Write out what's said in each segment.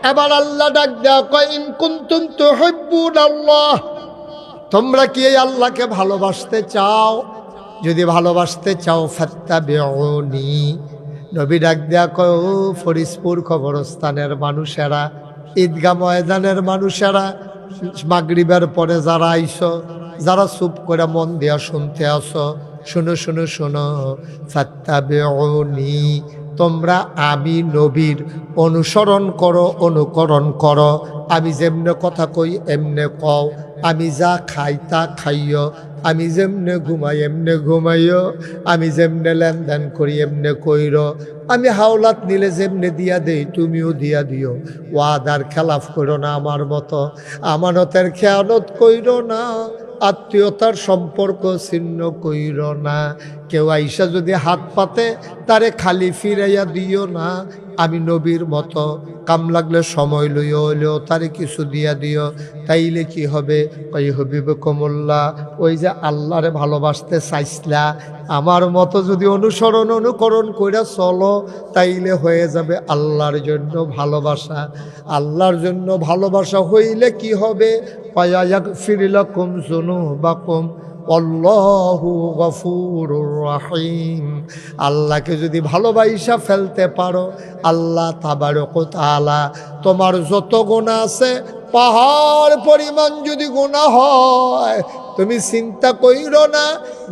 এবার আল্লাহ ডাক দেয়া কয় ইন কুনতুম তুহিব্বুনাল্লাহ, তোমরা কি এই আল্লাহকে ভালোবাসতে চাও? যদি ভালোবাসতে চাও ফাত্তাবিউনি। নবী ডাক দেয়া কয় ও ফরিদপুর কবরস্থানের মানুষেরা, ঈদগাহ ময়দানের মানুষেরা, মাগরিবের পরে যারা আইছো, যারা চুপ করে মন দিয়া শুনতে আসো, শুনো শুনো শুনো, ফাত্তাবিউনি, তোমরা আমি নবীর অনুসরণ করো, অনুকরণ করো। আমি যেমনে কথা কই এমনে কও, আমি যা খাই তা খাইও, আমি যেমনে ঘুমাই এমনে ঘুমাইও, আমি যেমনে লেনদেন করি এমনে কইর, আমি হাওলাত নিলে যেমনে দিয়া দেই তুমিও দিয়া দিও। ওয়াদার খেলাফ করো না আমার মতো, আমানতের খেয়ানত কইরো না, আত্মীয়তার সম্পর্ক ছিন্ন কইর না। কেউ আইসা যদি হাত পাতে তারে খালি ফিরাইয়া দিও না। আমি নবীর মতো কাম লাগলে সময় লইও হইলেও তারে কিছু দিয়া দিও। তাইলে কি হবে? কই হবিবকুমুল্লাহ, ওই যে আল্লাহরে ভালোবাসতে চাইছিলা, আমার মতো যদি অনুকরণ কইরা চলো, তাইলে হয়ে যাবে আল্লাহর জন্য ভালোবাসা। আল্লাহর জন্য ভালোবাসা হইলে কি হবে? ফায়াগফির লাকুম যুনুবাকুম আল্লাহু গফুরুর রহিম। আল্লাহকে যদি ভালোবাসা ফেলতে পারো, আল্লাহ তাবারক ওয়া তাআলা তোমার যত গুনাহ আছে পাহাড় পরিমাণ যদি গুনাহ হয়, তুমি চিন্তা কইরো না,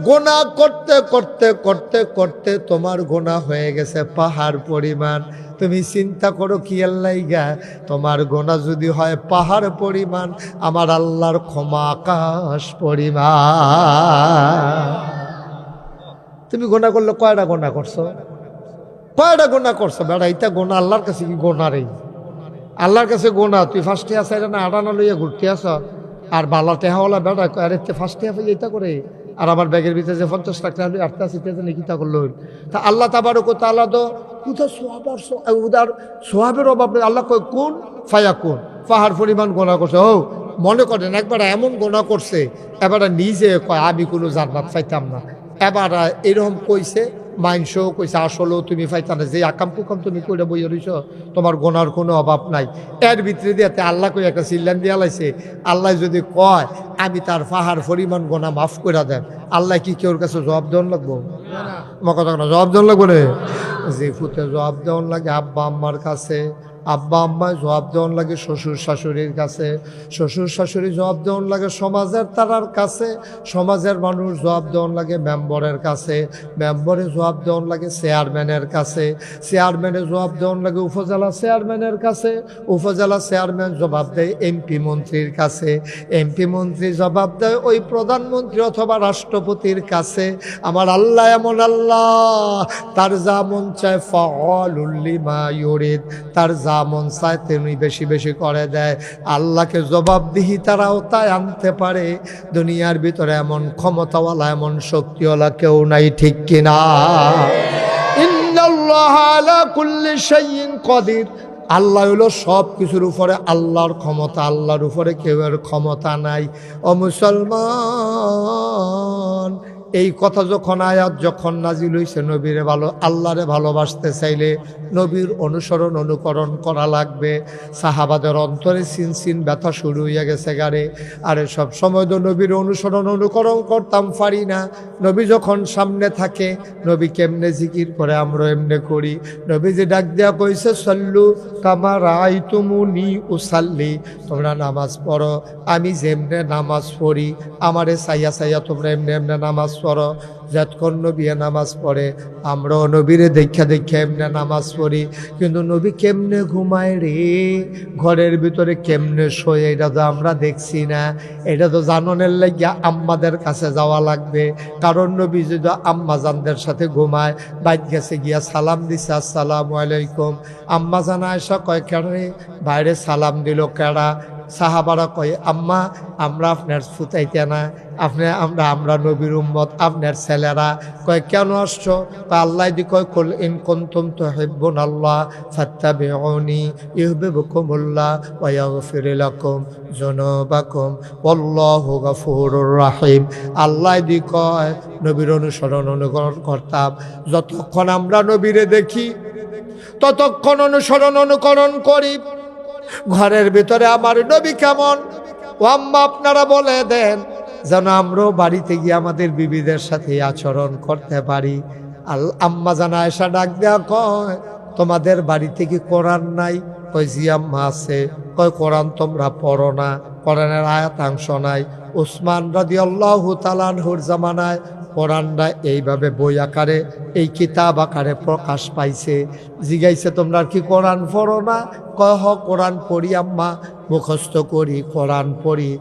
গুনাহ করতে করতে করতে করতে তোমার গুনাহ হয়ে গেছে পাহাড় পরিমাণ। তুমি চিন্তা করো কি আল্লাহইগা, তোমার গুনাহ যদি হয় পাহাড় পরিমাণ, আমার আল্লাহর ক্ষমা আকাশ পরিমাণ। তুমি গুনাহ করলে কয়টা গুনাহ করছো? কয়টা গুনাহ করছো বেড়া? এইটা গুনাহ আল্লাহর কাছে কি গুনাহ রে? আল্লাহর কাছে গুনাহ। তুই ফার্স্টে আসা এটা না আড়ানা লইয়া ঘুরতে আস, আর বালা টেহাওয়ালা বেড়া আরে ফার্স্টে আসে এইটা করে, আর আমার ব্যাগের ভিতরে যে 50 টাকা আটটা আছে নিকিতা করলো। তা আল্লাহ তাবারক ওয়া তাআলা তো কোথাও উদার সোহাবের অভাব নেই। আল্লাহ কয় কোন ফায়া কোন, পাহাড় পরিমাণ গোনা করছে। ও মনে করেন একবার এমন গোনা করছে, এবার নিজে কয় আমি কোনো জান্নাত পাইতাম না। এবার এরকম কইছে, মাইনসও কইছে আসলেও তুমি পাইতাম না, যে আকাম কুকাম তুমি কইরা বইয়া রইছ, তোমার গোনার কোনো অভাব নাই। এর ভিতরে দিয়ে আল্লাহ কই একটা চিল্লান দিয়া লাইছে, আল্লাহ যদি কয় আমি তার পাহাড় পরিমাণ গোনা মাফ করে দেন, আল্লাহ কি কেউর কাছে জবাব দেওয়ান লাগবো? কথা না, জবাব দেওয়ান লাগবো রে। যে ফুতে জবাব দেওয়ান লাগে আব্বা আম্মার কাছে, আব্বা আম্মায় জবাব দেওয়ান লাগে শ্বশুর শাশুড়ির কাছে, শ্বশুর শাশুড়ি জবাব দেওয়ান লাগে সমাজের তারার কাছে, সমাজের মানুষ জবাব দেওয়ান লাগে মেম্বরের কাছে, মেম্বরে জবাব দেওয়ান লাগে চেয়ারম্যানের কাছে, চেয়ারম্যানে জবাব দেওয়ান লাগে উপজেলা চেয়ারম্যানের কাছে, উপজেলা চেয়ারম্যান জবাব দেয় এমপি মন্ত্রীর কাছে, এমপি মন্ত্রী জবাব দেয় ওই প্রধানমন্ত্রী অথবা রাষ্ট্রপতির কাছে। আমার আল্লাহ এমন আল্লাহ, তার যা মন চায় ফাআলুল লিমা ইউরিদ, তার যা মন চায় তেমনি বেশি বেশি করে দেয়। আল্লাহকে জবাবদিহি তারাও তাই আনতে পারে। দুনিয়ার ভিতরে এমন ক্ষমতাওয়ালা এমন শক্তিওয়ালা কেউ নাই, ঠিক কিনা? ইন্নাল্লাহা আলা কুল্লি শাইইন কাদির, আল্লাহ হলো সব কিছুর উপরে, আল্লাহর ক্ষমতা, আল্লাহর উপরে কেউর ক্ষমতা নাই। ও মুসলমান, এই কথা যখন আয়াত যখন নাজিল হইছে, নবীরে ভালো আল্লাহরে ভালোবাসতে চাইলে নবীর অনুসরণ অনুকরণ করা লাগবে। সাহাবাদের অন্তরে সিন ব্যথা শুরু হইয়া গেছে গারে, আরে সব সময় তো নবীর অনুসরণ অনুকরণ করতাম পারি না। নবী যখন সামনে থাকে, নবী কেমনে জিকির করে আমরা এমনে করি। নবী যে ডাক দেয়া কইছে সল্লু কামা রাআইতুমুনি উসাল্লি, তোমরা নামাজ পড়ো আমি যেমনে নামাজ পড়ি, আমারে সাইয়া সাইয়া তোমরা এমনে এমনে নামাজ পড়ো। যতক্ষণ নবী নামাজ পড়ে আমরাও নবীরে দেখা দেখা এমনে নামাজ পড়ি। কিন্তু নবী কেমনে ঘুমায় রে, ঘরের ভিতরে কেমনে শোয়, এটা তো আমরা দেখছি না। এটা তো জাননের লাগিয়া আম্মাদের কাছে যাওয়া লাগবে। কারণ নবী যদি আম্মাজানদের সাথে ঘুমায়, বাইর গেছে গিয়া সালাম দিছে আসসালামু আলাইকুম, আম্মাজান আয়েশা কয় কেড়ে বাইরে সালাম দিল কেড়া? সাহাবারা কয় আম্মা আমরা আপনার ফুতাইতে না, আমরা নবীর উম্মত, আপনার ছেলেরা। কয় কেন আসছো? আল্লাহ দি কয় কুল ইন কুনতুম তুহিব্বুনাল্লাহ ফাত্তাবিউনি ইউহিব্বুকুমুল্লাহ ওয়া ইয়াগফির লাকুম যুনুবাকুম ওয়াল্লাহু গফুরুর রহিম। আল্লাহ দি কয় নবীর অনুসরণ অনুকরণ করতাম। যতক্ষণ আমরা নবীরে দেখি ততক্ষণ অনুসরণ অনুকরণ করি। ঘরের ভিতরে আমার নবী কেমন, ও আম্মা আপনারা বলে দেন, যেন আমরাও বাড়িতে গিয়ে আমাদের বিবিদের সাথে আচরণ করতে পারি। আম্মা জান আয়েশা ডাক দেয়া কয়, তোমাদের বাড়িতে কি কোরআন নাই? কয় জি আম্মা আছে। কয় কোরআন তোমরা পড়ো না? কোরআনের আয়াতাংশ নাই। উসমান রাদিয়াল্লাহু তাআলা আনহুর জামানায় কোরআনটা এইভাবে বই আকারে, এই কিতাব আকারে প্রকাশ পাইছে। জিগাইছে তোমরা কি কোরআন পড়ো না? কয় হ কোরআন পড়ি আম্মা, মুখস্থ করি, কোরআন পড়ি।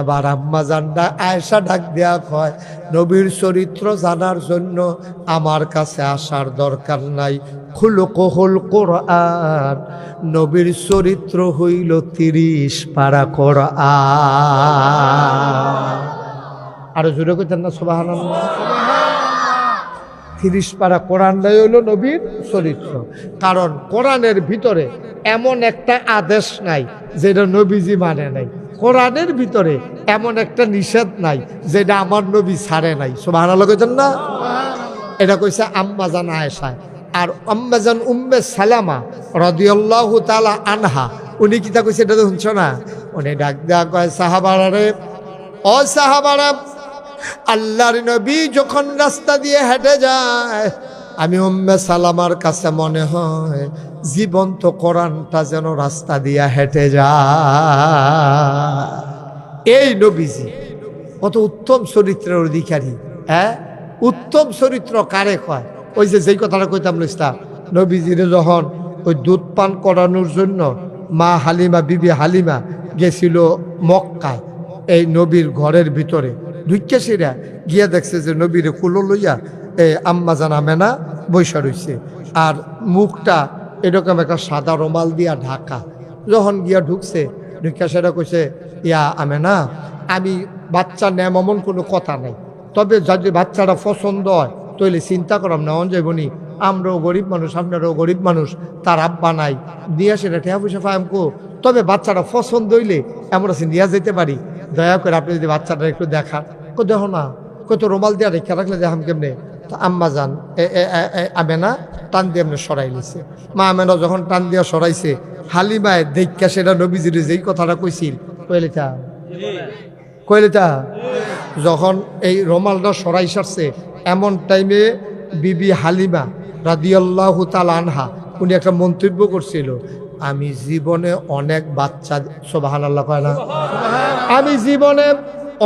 এবার আম্মা জানডা আয়েশা ডাক দেয়া কয়, নবীর চরিত্র জানার জন্য আমার কাছে আসার দরকার নাই। খুলুকুল কোরআন, নবীর চরিত্র হইল 30 পারা কোরআন। আরো জোরে কইতেন না সুবহানাল্লাহ। 30 পারা কোরআনটাই হইল নবীর চরিত্র। কারণ কোরআনের ভিতরে এমন একটা আদেশ নাই যেটা নবীজি মানে নাই, কোরআনের ভিতরে এমন একটা নিষেধ নাই যেটা আমার নবী ছাড়ে নাই। সুবহানাল্লাহ কইতেন না? এটা কইছে আম্মা জান আয়েশা। আর আম্মা জান উম্মে সালামা রাদিয়াল্লাহু তাআলা আনহা, উনি কিতা কইছে এটা তো শুনছো না? উনি ডাক দেয়া কয়, সাহাবারা রে, ও সাহাবারা, আল্লাহর নবী যখন রাস্তা দিয়ে হেঁটে যায়, আমি উম্মে সালামার কাছে মনে হয় জীবন্ত কোরআনটা যেন রাস্তা দিয়ে হেঁটে যায়। এই নবীজি কত উত্তম চরিত্রের অধিকারী। হ্যাঁ, উত্তম চরিত্র কারে কয়? ওই যে যেই কথাটা কইতাম লইস্তা, নবীজিরে যখন ওই দুধ পান করানোর জন্য মা হালিমা, বিবি হালিমা গেছিল মক্কায়, এই নবীর ঘরের ভিতরে ঢুকিয়াছিরা গিয়া দেখছে যে নবীরে কুলো লইয়া আম্মা জান আমেনা বৈশা রইছে, আর মুখটা এরকম একটা সাদা রুমাল দিয়া ঢাকা। যখন গিয়া ঢুকছে, ঢুকিয়া সেটা কইছে, ইয়া আমেনা, আমি বাচ্চা নেম এমন কোনো কথা নাই, তবে যদি বাচ্চাটা পছন্দ হয় তাহলে চিন্তা করাম না, অন যাইবনি, আমরাও গরিব মানুষ, আপনারাও গরিব মানুষ, তার আব্বা নাই, দিয়া সেটা ঠেয়া পয়সা পাইমকো, তবে বাচ্চাটা পছন্দ হইলে আমরা নিয়ে যেতে পারি, দয়া করে আপনি যদি বাচ্চাটা একটু দেখান। দেখো না, কত রুমাল দিয়া রেখা রাখলে দেখাম কেমনে? তো আম্মা যান আমেনা টান দিয়ে এমনি সরাই লিছে। মা আমেনা যখন টান দিয়া সরাইছে, হালিমায় দেখা সেটা নবীজির যেই কথাটা কইছিল, কইলে যখন এই রুমালটা সরাই সারছে, এমন টাইমে বিবি হালিমা রাদিয়াল্লাহু তাআলা আনহা উনি একটা মন্তব্য করছিল, আমি জীবনে অনেক বাচ্চা, সুবহানাল্লাহ কয় না, আমি জীবনে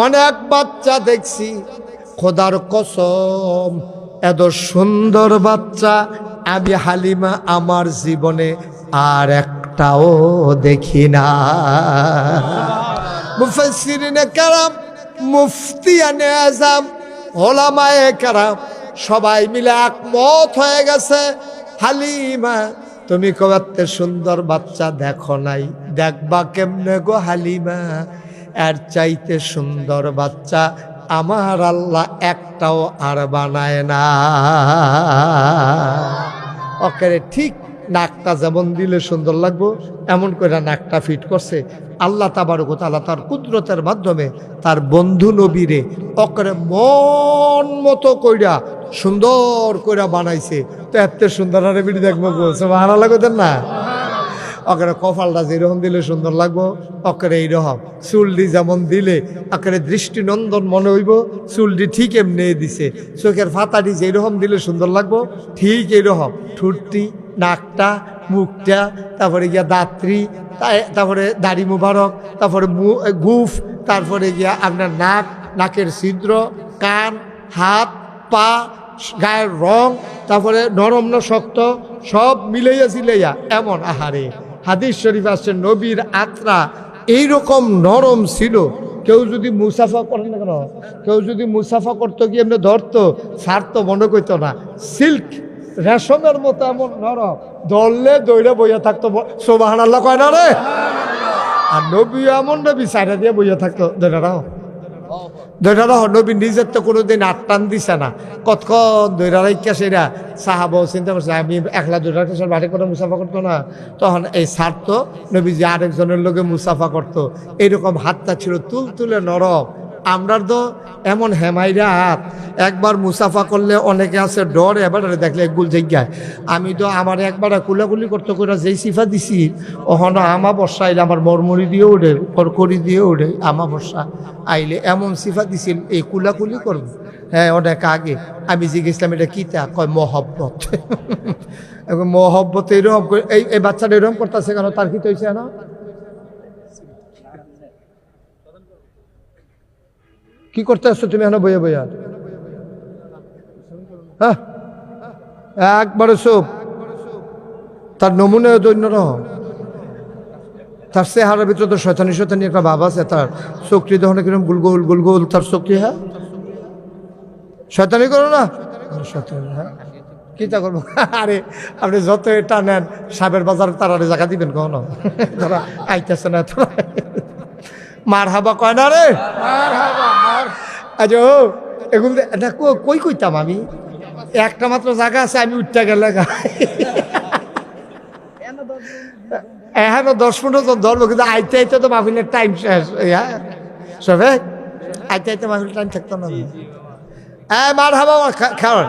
অনেক বাচ্চা দেখছি, খোদার কসম এত সুন্দর বাচ্চা আমি হালিমা আমার জীবনে আর একটাও দেখি না। মুফাসসিরিনে কেরাম, মুফতিয়ানে আযম, ওলামায়ে কেরাম সবাই মিলে একমত হয়ে গেছে, হালিমা তুমি কবে সুন্দর বাচ্চা দেখো নাই, দেখবা কেমনে গো হালিমা, এর চাইতে সুন্দর বাচ্চা আমার আল্লাহ একটাও আর বানায় না। ওকে ঠিক নাকটা যেমন দিলে সুন্দর লাগবো এমন করে নাকটা ফিট করছে আল্লাহ তাবারক ওয়া তাআলা তার কুদরতের মাধ্যমে তার বন্ধু নবীরে ওকে মন মতো কইরা সুন্দর কইরা বানাইছে। তো এত সুন্দর আর বিড়ি দেখবো, সুবহানাল্লাহ কইতেন না? ওকে কপালটা যেরকম দিলে সুন্দর লাগবো, ওকে এইরকম চুলটি যেমন দিলে ওকে দৃষ্টিনন্দন মনে হইব, চুলটি ঠিক এমনি দিছে। চোখের ফাতাটি যেরকম দিলে সুন্দর লাগবো ঠিক এইরকম ঠুটটি, নাকটা, মুখটা, তারপরে গিয়া দাঁত্রি, তারপরে দাড়ি মুবারক, তারপরে গুফ, তারপরে গিয়া আপনার নাক, নাকের ছিদ্র, কান, হাত, পা, গায়ের রং, তারপরে নরম না শক্ত, সব মিলাইয়া ছিলাইয়া এমন। আহারে হাদিস শরীফ আসছে নবীর আত্রা এইরকম নরম ছিল, কেউ যদি মুসাফা করেন না কেন, কেউ যদি মুসাফা করতো গিয়ে এমনি ধরতো, ছাড়তো মনে করতো না, সিল্ক রেশমের মতো এমন নরম, ধরলে দৌড়ে বইয়া থাকতো, সুবহানাল্লাহ কয় না রে? আর নবী এমন নবী সাইডা দিয়ে বইয়া থাকতো, দৈরাহ নবী নিজের তো কোনোদিন আটটান দিছে না, কতক্ষণ দৈরাইকা সেরা সাহাবা চিন্তা করছে আমি একলা দৈরাকে বাড়ি করে মুসাফা করতো না, তখন এই ছাড়তো নবী যে আরেকজনের লোকে মুসাফা করতো, এইরকম হাতটা ছিল তুল তুলে নরম, আমরার তো এমন হেমাইরা হাত একবার মুসাফা করলে অনেকে আছে ডর, এবার দেখলে একগুল জায়গায়। আমি তো আমার একবার কুলাকুলি করতে করে যেই সিফা দিছি ওখানে আমা বর্ষা আইলে আমার মরমরি দিয়ে ওঠে, করকরি দিয়ে ওঠে। আমা বর্ষা আইলে এমন সিফা দিছিল এই কুলাকুলি করবো। হ্যাঁ অনেক আগে আমি জিজ্ঞেসলাম এটা কী তা, কয় মহব্বত। মহব্বত এরকম এই বাচ্চাটা এরকম করতেছে কেন, তার কি তো হয়েছে না? কি করতে আসছো তুমি এখন বইয়া বইয়া? হ্যাঁ একবারে সব তার নমুনা অন্যরকম। তার চেহারার ভিতরে তো শয়তানি শয়তানি একটা ভাব আছে। তার চোখটি তখন কিরকম গুলগোল গুলগোল তার চোখটি। হ্যাঁ শয়তানি করো না, শয়তানি। হ্যাঁ কি তা করবো? আরে আপনি যত এটা নেন সাবের বাজার তারারে জায়গা দিবেন কখনো? তারা আইতেছে না তোরা মার হাবা কয় না রে, আচ্ছা ও এগুলো না কই কইতাম আমি। একটা মাত্র জায়গা আছে, আমি উঠতে গেলে এখনো 10-15 জন ধরবো, কিন্তু আইতে আইতে তো মাহফিলের টাইম শেষ। হ্যাঁ সবে আইতে আইতে মাহফিলের টাইম থাকতো না। হ্যাঁ মার হাবা খাওয়ার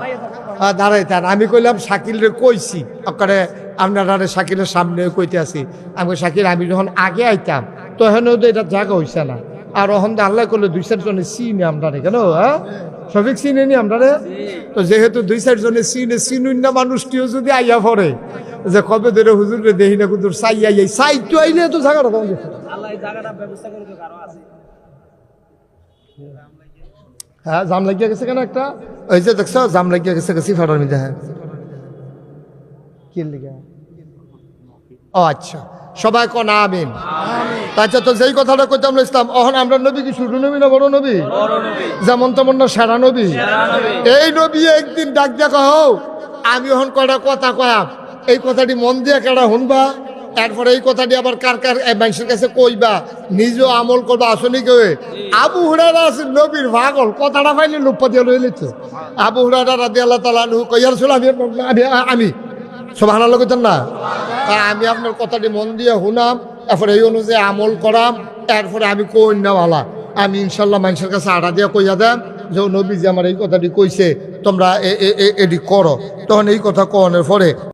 দাঁড়াই তার। আমি কইলাম শাকিল রে কইছি ওখানে আপনারা শাকিলের সামনে কইতে আছি। আমি শাকিল আমি যখন আগে আইতাম তখন তো এটা জায়গা হইছে না। আর ওখান আল্লাহ করলে 2-4 জনে চিনি আমরা কেন? হ্যাঁ সবিক চিনে নি আমরা। তো যেহেতু 2-4 জনে চিনুন না, মানুষটিও যদি আইয়া পড়ে যে কবে ধরে হুজুর রে দেখি না কুদুর চাই আইয়াই চাই তো আইলে তো জায়গাটা কম গেছে। হ্যাঁ জাম লাগিয়ে গেছে কেন একটা, ওই যে দেখছো জাম লাগিয়ে গেছে গেছি ফাটার মধ্যে। হ্যাঁ কি লিখে? ও আচ্ছা সবাই কোন আমিন। আচ্ছা তো যেই কথাটা কইতাম ইসলাম অহন আমরা নবী কি ছোট নবী না বড় নবী? যেমন তেমন না সেরা নবী। এই নবী একদিন ডাক দেখা হও আমি ওহন কয়টা কথা কয়াম, এই কথাটি মন দিয়ে কেডা শুনবা, এরপরে এই কথাটি আবার কার কার মানুষের কাছে কইবা, নিজেও আমল করবা। আসলে কেউ আবু হুরায়রা আছে নবীর পাগল, কথাটা পাইলে লুপ্পা দিয়ে লইলে তো। আবু হুরায়রা রাদিয়াল্লাহু তাআলা আনহু কইয়ার ছিল আমি সুবহানাল্লাহ কইতেন না, আমি আপনার কথাটি মন দিয়ে শুনাম, এরপরে এই অনুযায়ী আমল করাম, এরপরে আমি কই নেওয়ালা আমি ইনশাল্লাহ মানুষের কাছে আড়া দিয়ে কইয়া দেন যে নবী যে আমার এই কথাটি কইছে তোমরা এটি করো। তখন এই কথা কনের পরে